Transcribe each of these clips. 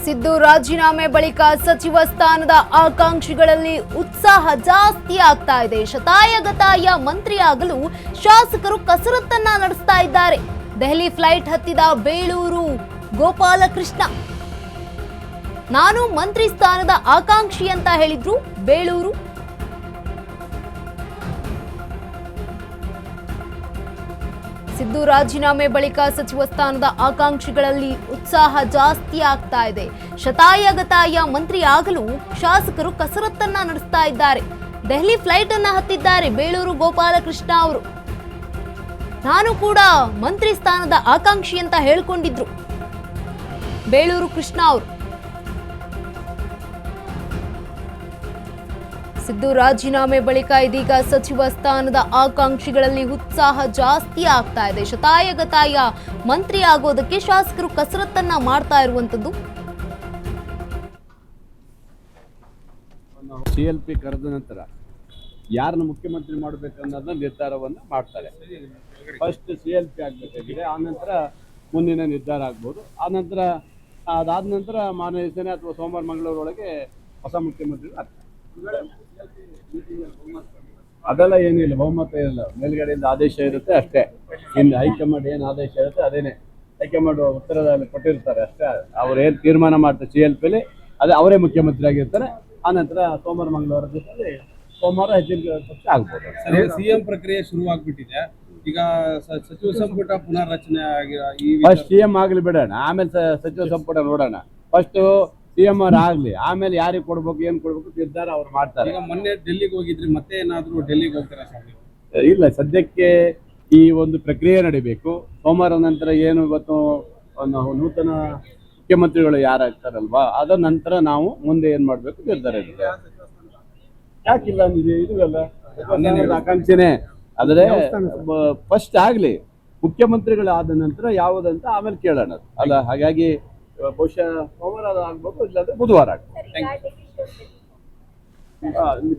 ಸಿದ್ದು ರಾಜೀನಾಮೆ ಬಳಿಕ ಸಚಿವ ಸ್ಥಾನದ ಆಕಾಂಕ್ಷಿಗಳಲ್ಲಿ ಉತ್ಸಾಹ ಜಾಸ್ತಿ ಆಗ್ತಾ ಇದೆ. ಶತಾಯಗತಾಯ ಮಂತ್ರಿಯಾಗಲು ಶಾಸಕರು ಕಸರತ್ತನ್ನ ನಡೆಸ್ತಾ ಇದ್ದಾರೆ. ದೆಹಲಿ ಫ್ಲೈಟ್ ಹತ್ತಿದ ಬೇಳೂರು ಗೋಪಾಲಕೃಷ್ಣ. ನಾನು ಮಂತ್ರಿ ಸ್ಥಾನದ ಆಕಾಂಕ್ಷಿ ಅಂತ ಹೇಳಿದ್ರು ಬೇಳೂರು. ಸಿದ್ದು ರಾಜೀನಾಮೆ ಬಳಿಕ ಸಚಿವ ಸ್ಥಾನದ ಆಕಾಂಕ್ಷಿಗಳಲ್ಲಿ ಉತ್ಸಾಹ ಜಾಸ್ತಿ ಆಗ್ತಾ ಇದೆ. ಶತಾಯಗತಾಯ ಮಂತ್ರಿ ಆಗಲು ಶಾಸಕರು ಕಸರತ್ತನ್ನ ನಡೆಸ್ತಾ ಇದ್ದಾರೆ. ದೆಹಲಿ ಫ್ಲೈಟ್ ಅನ್ನ ಹತ್ತಿದ್ದಾರೆ ಬೇಳೂರು ಗೋಪಾಲಕೃಷ್ಣ ಅವರು. ನಾನು ಕೂಡ ಮಂತ್ರಿ ಸ್ಥಾನದ ಆಕಾಂಕ್ಷಿ ಅಂತ ಹೇಳಿಕೊಂಡಿದ್ರು ಬೇಳೂರು ಕೃಷ್ಣ ಅವರು. ಸಿದ್ದು ರಾಜೀನಾಮೆ ಬಳಿಕ ಇದೀಗ ಸಚಿವ ಸ್ಥಾನದ ಆಕಾಂಕ್ಷಿಗಳಲ್ಲಿ ಉತ್ಸಾಹ ಜಾಸ್ತಿ ಆಗ್ತಾ ಇದೆ. ಶತಾಯಗತಾಯ ಮಂತ್ರಿ ಆಗೋದಕ್ಕೆ ಶಾಸಕರು ಕಸರತ್ತನ್ನ ಮಾಡ್ತಾ ಇರುವಂತದ್ದು. CLP ಕರೆದ ನಂತರ ಯಾರನ್ನು ಮುಖ್ಯಮಂತ್ರಿ ಮಾಡಬೇಕನ್ನೋದನ್ನ ನಿರ್ಧಾರವನ್ನು ಮಾಡ್ತಾರೆ. ಫಸ್ಟ್ CLP ಆಗಬೇಕಾಗಿದೆ, ಆನಂತರ ಮುಂದಿನ ನಿರ್ಧಾರ ಆಗ್ಬೋದು. ಆನಂತರ ಅದಾದ ನಂತರ ಮಾರನೇ ದಿವಸನೇ ಅಥವಾ ಸೋಮವಾರ ಮಂಗಳೂರೊಳಗೆ ಹೊಸ ಮುಖ್ಯಮಂತ್ರಿ ಆಗ್ತಾರೆ. ಅದೆಲ್ಲ ಏನಿಲ್ಲ, ಬಹುಮತ ಇರಲ್ಲ. ಮೇಲ್ಗಡೆಯಿಂದ ಆದೇಶ ಇರುತ್ತೆ ಅಷ್ಟೇ. ಇನ್ನು ಹೈಕಮಾಂಡ್ ಏನು ಆದೇಶ ಇರುತ್ತೆ ಅದೇನೆ. ಹೈಕಮಾಂಡ್ ಉತ್ತರದಲ್ಲಿ ಕೊಟ್ಟಿರ್ತಾರೆ ಅಷ್ಟೇ. ಅವ್ರು ಏನು ತೀರ್ಮಾನ ಮಾಡ್ತಾರೆ CLPಲಿ ಅದೇ ಅವರೇ ಮುಖ್ಯಮಂತ್ರಿ ಆಗಿರ್ತಾರೆ. ಆನಂತರ ಸೋಮವಾರ ಮಂಗಳವಾರ ದಿವಸದಲ್ಲಿ ಸೋಮವಾರ ಹೆಚ್ಚಿನ ಪಕ್ಷ ಆಗ್ಬೋದು. CM ಪ್ರಕ್ರಿಯೆ ಶುರುವಾಗ್ಬಿಟ್ಟಿದೆ. ಈಗ ಸಚಿವ ಸಂಪುಟ ಪುನರ್ರಚನೆ ಫಸ್ಟ್ CM ಆಗ್ಲಿ ಬಿಡೋಣ, ಆಮೇಲೆ ಸಚಿವ ಸಂಪುಟ ನೋಡೋಣ. ಫಸ್ಟ್ CM ಆಗ್ಲಿ, ಆಮೇಲೆ ಯಾರಿಗೆ ಕೊಡ್ಬೇಕು ಏನ್ ಕೊಡ್ಬೇಕು ನಿರ್ಧಾರ ಅವ್ರು ಮಾಡ್ತಾರೆ. ಈಗ ಮೊನ್ನೆ ಡೆಲ್ಲಿಗೆ ಹೋಗಿದ್ರಿ, ಮತ್ತೆ ಏನಾದ್ರು ಡೆಲ್ಲಿಗೆ ಹೋಗ್ತಾರಾ ಸರ್? ಇಲ್ಲ, ಸದ್ಯಕ್ಕೆ ಈ ಒಂದು ಪ್ರಕ್ರಿಯೆ ನಡಿಬೇಕು. ಸೋಮವಾರ ನಂತರ ಏನು ಇವತ್ತು ನೂತನ ಮುಖ್ಯಮಂತ್ರಿಗಳು ಯಾರಾಗ್ತಾರಲ್ವಾ, ಅದರ ನಂತರ ನಾವು ಮುಂದೆ ಏನ್ ಮಾಡ್ಬೇಕು ನಿರ್ಧಾರ ಇರುತ್ತೆ. ಯಾಕಿಲ್ಲ ಅಂದಿದೆ ಇದು ಅಲ್ಲ ಆಕಾಂಕ್ಷೆನೆ. ಆದ್ರೆ ಫಸ್ಟ್ ಆಗ್ಲಿ, ಮುಖ್ಯಮಂತ್ರಿಗಳಾದ ನಂತರ ಯಾವುದಂತ ಆಮೇಲೆ ಕೇಳೋಣ ಅಲ್ಲ. ಹಾಗಾಗಿ ಬಹುಶಃ ಸೋಮವಾರ ಆಗ್ಬೇಕು, ಇಲ್ಲಾಂದ್ರೆ ಬುಧವಾರ ಆಗ್ಬೇಕು.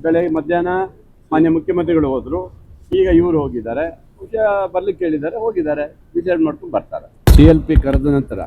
ಬೆಳಗ್ಗೆ ಮಧ್ಯಾಹ್ನ ಮಾನ್ಯ ಮುಖ್ಯಮಂತ್ರಿಗಳು ಹೋದ್ರು, ಈಗ ಇವರು ಹೋಗಿದ್ದಾರೆ. ಬಹುಶಃ ಬರ್ಲಿಕ್ಕೆ ಹೇಳಿದ್ದಾರೆ, ಹೋಗಿದ್ದಾರೆ, ಡಿಸೈಡ್ ಮಾಡ್ಕೊಂಡು ಬರ್ತಾರೆ. CLP ಕರೆದ ನಂತರ